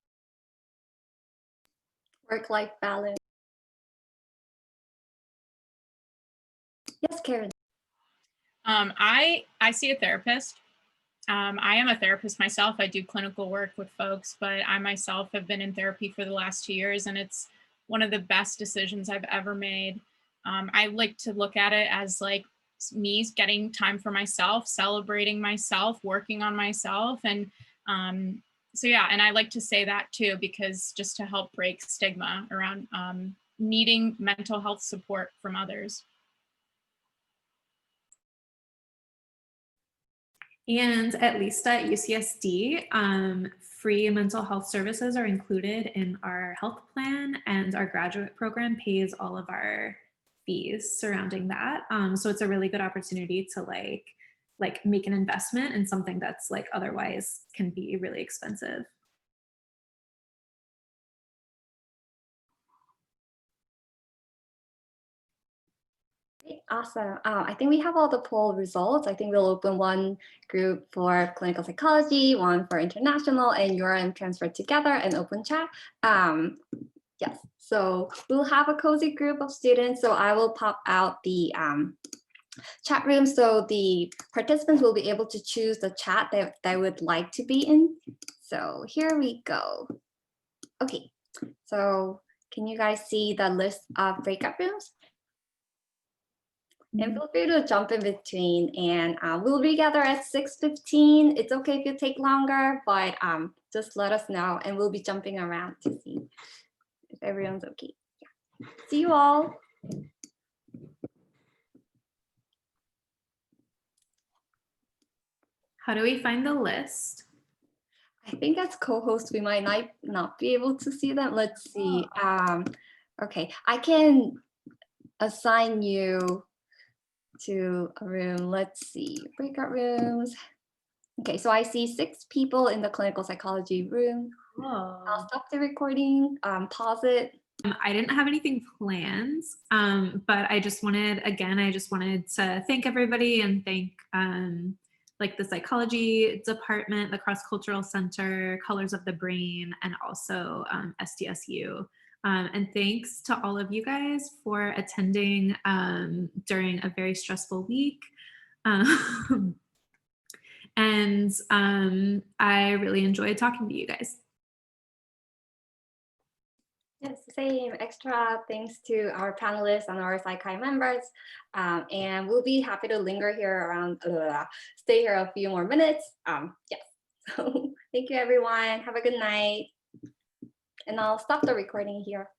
Work-life balance. Yes, Karen. I see a therapist. I am a therapist myself. I do clinical work with folks, but I myself have been in therapy for the last 2 years, and it's one of the best decisions I've ever made. I like to look at it as like me getting time for myself, celebrating myself, working on myself. And so, yeah, and I like to say that too, because just to help break stigma around needing mental health support from others. And at least at UCSD, free mental health services are included in our health plan, and our graduate program pays all of our fees surrounding that. So it's a really good opportunity to like make an investment in something that's like otherwise can be really expensive. Awesome. I think we have all the poll results. I think we'll open one group for clinical psychology, one for international, and URM transferred together and open chat. Yes, so we'll have a cozy group of students. So I will pop out the chat room. So the participants will be able to choose the chat that they would like to be in. So here we go. Okay, so can you guys see the list of breakout rooms? And feel free to jump in between, and we'll regather at 6:15. It's okay if you take longer, but just let us know, and we'll be jumping around to see if everyone's okay. Yeah. See you all. How do we find the list? I think as co-hosts, we might not be able to see them. Let's see. Okay, I can assign you to a room. Let's see, breakout rooms. Okay, so I see 6 people in the clinical psychology room. Oh. I'll stop the recording, pause it. I didn't have anything planned, but I just wanted to thank everybody and thank like the psychology department, the cross-cultural center, Colors of the Brain, and also SDSU. And thanks to all of you guys for attending during a very stressful week. And I really enjoyed talking to you guys. Yes, same. Extra thanks to our panelists and our Psychi members. And we'll be happy to linger here around, stay here a few more minutes. Yes, so thank you everyone. Have a good night. And I'll stop the recording here.